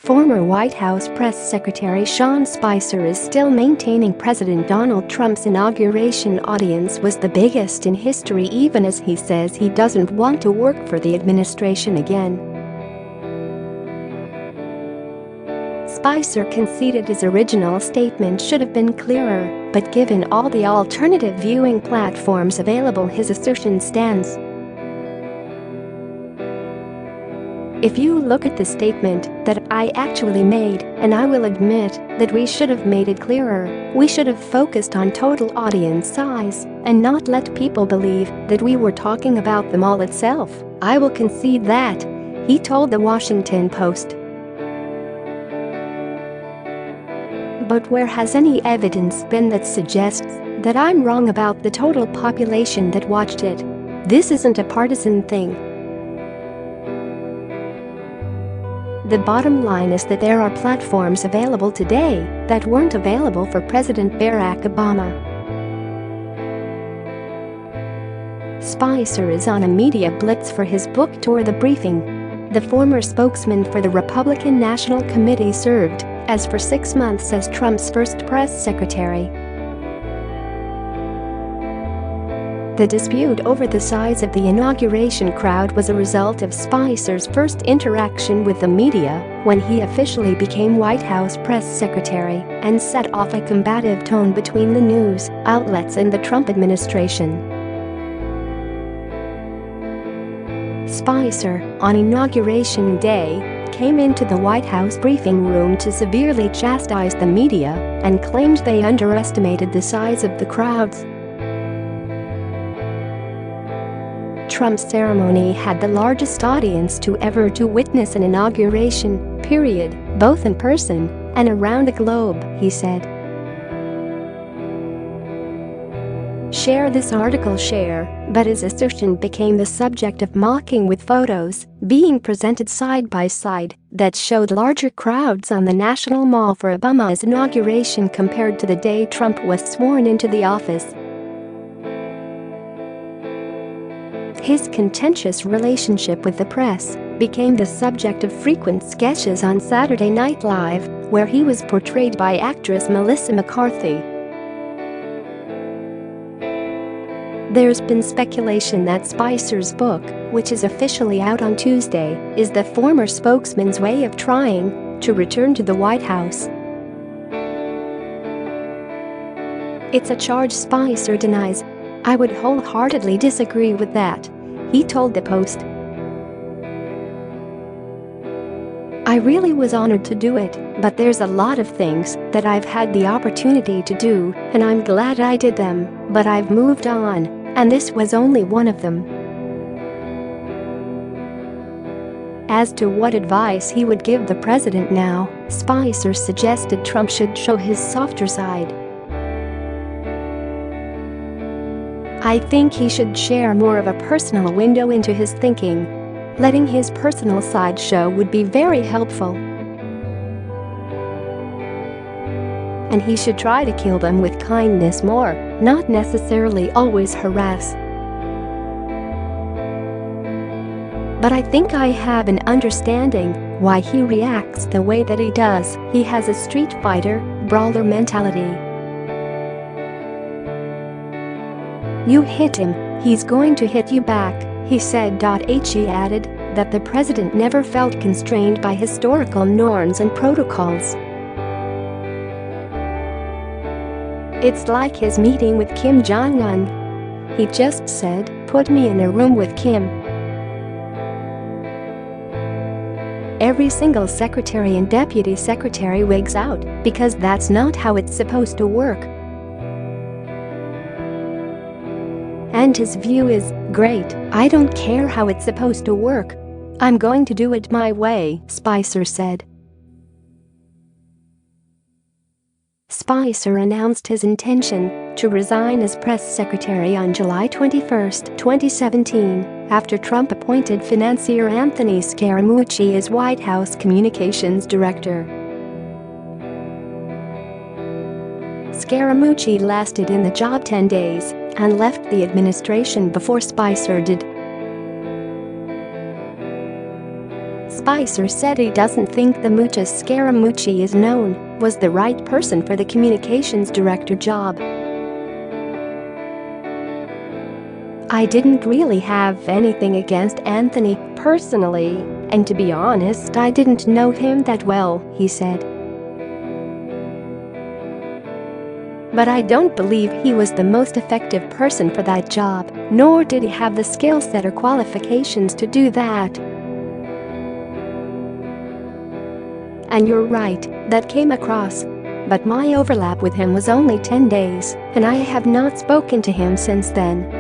Former White House Press Secretary Sean Spicer is still maintaining President Donald Trump's inauguration audience was the biggest in history, even as he says he doesn't want to work for the administration again. Spicer conceded his original statement should have been clearer, but given all the alternative viewing platforms available, his assertion stands. "If you look at the statement that I actually made, and I will admit that we should have made it clearer, we should have focused on total audience size and not let people believe that we were talking about the mall itself. I will concede that," he told the Washington Post. "But where has any evidence been that suggests that I'm wrong about the total population that watched it? This isn't a partisan thing. The bottom line is that there are platforms available today that weren't available for President Barack Obama." Spicer is on a media blitz for his book tour The Briefing. The former spokesman for the Republican National Committee served as for 6 months as Trump's first press secretary. The dispute over the size of the inauguration crowd was a result of Spicer's first interaction with the media when he officially became White House press secretary and set off a combative tone between the news outlets and the Trump administration. Spicer, on Inauguration Day, came into the White House briefing room to severely chastise the media and claimed they underestimated the size of the crowds. Trump's ceremony had the largest audience to ever to witness an inauguration, period, both in person and around the globe, he said. Share this article, share, but his assertion became the subject of mocking with photos being presented side by side that showed larger crowds on the National Mall for Obama's inauguration compared to the day Trump was sworn into the office. His contentious relationship with the press became the subject of frequent sketches on Saturday Night Live, where he was portrayed by actress Melissa McCarthy. There's been speculation that Spicer's book, which is officially out on Tuesday, is the former spokesman's way of trying to return to the White House. It's a charge Spicer denies. "I would wholeheartedly disagree with that," he told the Post. "I really was honored to do it, but there's a lot of things that I've had the opportunity to do, and I'm glad I did them, but I've moved on, and this was only one of them." As to what advice he would give the president now, Spicer suggested Trump should show his softer side. "I think he should share more of a personal window into his thinking. Letting his personal side show would be very helpful. And he should try to kill them with kindness more, not necessarily always harass. But I think I have an understanding why he reacts the way that he does. He has a street fighter, brawler mentality. You hit him, he's going to hit you back," he said. He added that the president never felt constrained by historical norms and protocols. "It's like his meeting with Kim Jong-un. He just said, 'Put me in a room with Kim.' Every single secretary and deputy secretary wigs out because that's not how it's supposed to work." And his view is, "Great, I don't care how it's supposed to work. I'm going to do it my way," Spicer said. Spicer announced his intention to resign as press secretary on July 21, 2017, after Trump appointed financier Anthony Scaramucci as White House communications director. Scaramucci lasted in the job 10 days and left the administration before Spicer did. Spicer said he doesn't think the Muchas Scaramucci is known was the right person for the communications director job. I didn't really have anything against Anthony, personally, and to be honest I didn't know him that well, he said. But I don't believe he was the most effective person for that job, nor did he have the skill set or qualifications to do that. And you're right, that came across. But my overlap with him was only 10 days, and I have not spoken to him since then.